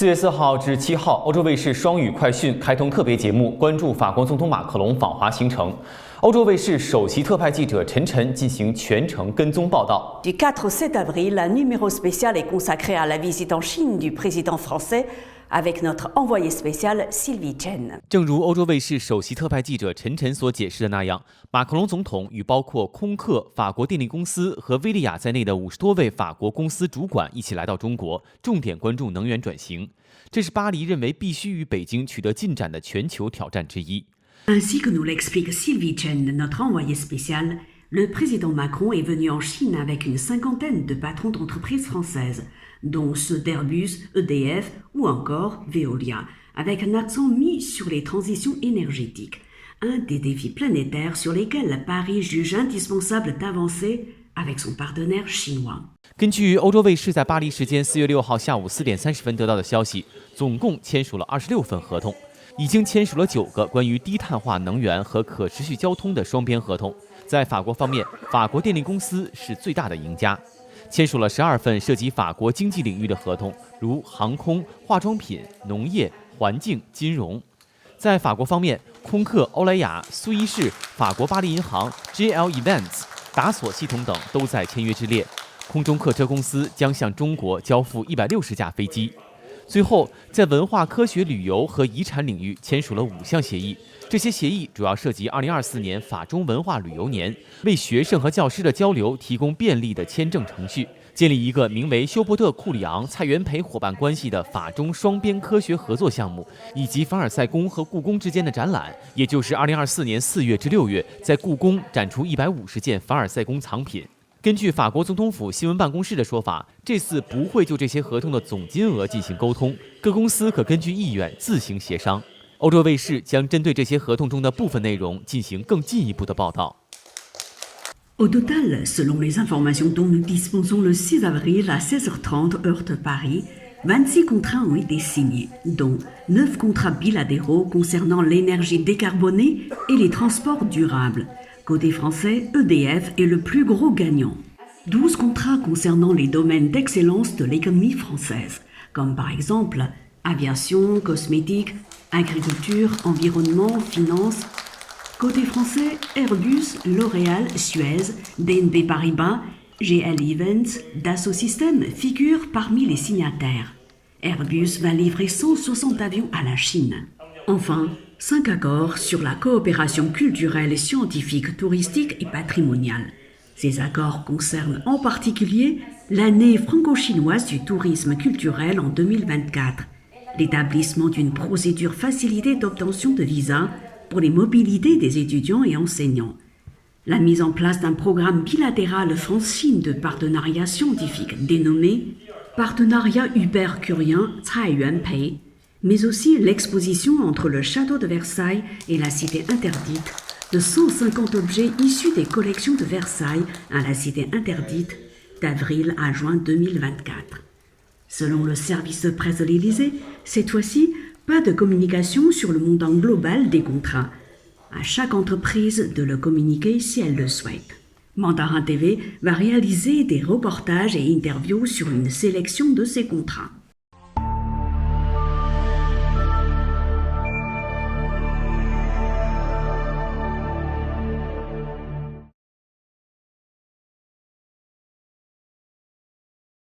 4月4号至7号，欧洲卫视双语快讯开通特别节目，关注法国总统马克龙访华行程。欧洲卫视首席特派记者陈晨进行全程跟踪报道。Du 4 au 7 avril, un numéro spécial est consacré à la visite en Chine du président français, avec notre envoyé spécial Sylvie Chen。正如欧洲卫视首席特派记者陈晨所解释的那样，马克龙总统与包括空客、法国电力公司和威利亚在内的50多位法国公司主管一起来到中国，重点关注能源转型。这是巴黎认为必须与北京取得进展的全球挑战之一。Ainsi que nous l'explique Sylvie Chen, notre envoyé spécial, le président Macron est venu en Chine avec une cinquantaine de patrons d'entreprises françaises, dont ceux d'Airbus, EDF ou encore Veolia, avec un accent mis sur les transitions énergétiques, un des défis planétaires sur lesquels Paris juge indispensable d'avancer avec son partenaire chinois。根据欧洲卫视在巴黎时间4月6号下午4点30分得到的消息，总共签署了26份合同，已经签署了9个关于低碳化能源和可持续交通的双边合同。在法国方面，法国电力公司是最大的赢家，签署了12份涉及法国经济领域的合同，如航空、化妆品、农业、环境、金融。在法国方面，空客、欧莱雅、苏伊士、法国巴黎银行、JL Events、达索系统等都在签约之列。空中客车公司将向中国交付160架飞机。最后，在文化、科学、旅游和遗产领域签署了5项协议。这些协议主要涉及2024年法中文化旅游年，为学生和教师的交流提供便利的签证程序，建立一个名为休伯特·库里昂、蔡元培伙伴关系的法中双边科学合作项目，以及凡尔赛宫和故宫之间的展览，也就是2024年4月至6月在故宫展出150件凡尔赛宫藏品。根据法国总统府新闻办公室的说法，这次不会就这些合同的总金额进行沟通，各公司可根据意愿自行协商。欧洲卫视将针对这些合同中的部分内容进行更进一步的报道。Au total, selon les informations dont nous disposons le 6 avril à 16h30 heure de Paris, 26 contrats ont été signés, dont 9 contrats bilatéraux concernant l'énergie décarbonée et les transports durables. Côté français, EDF est le plus gros gagnant. 12 contrats concernant les domaines d'excellence de l'économie française, comme par exemple aviation, cosmétiques, agriculture, environnement, finances. Côté français, Airbus, L'Oréal, Suez, BNP Paribas, GL Events, Dassault Systèmes figurent parmi les signataires. Airbus va livrer 160 avions à la Chine. Enfin, 5 accords sur la coopération culturelle, scientifique, touristique et patrimoniale. Ces accords concernent en particulier l'année franco-chinoise du tourisme culturel en 2024, l'établissement d'une procédure facilitée d'obtention de visa pour les mobilités des étudiants et enseignants, la mise en place d'un programme bilatéral France-Chine de partenariat scientifique dénommé Partenariat Hubert-Curien Cai Yuanpei, mais aussi l'exposition entre le château de Versailles et la cité interdite de 150 objets issus des collections de Versailles à la cité interdite d'avril à juin 2024. Selon le service de presse de l'Élysée, cette fois-ci, pas de communication sur le montant global des contrats. À chaque entreprise de le communiquer si elle le souhaite. Mandarin TV va réaliser des reportages et interviews sur une sélection de ces contrats.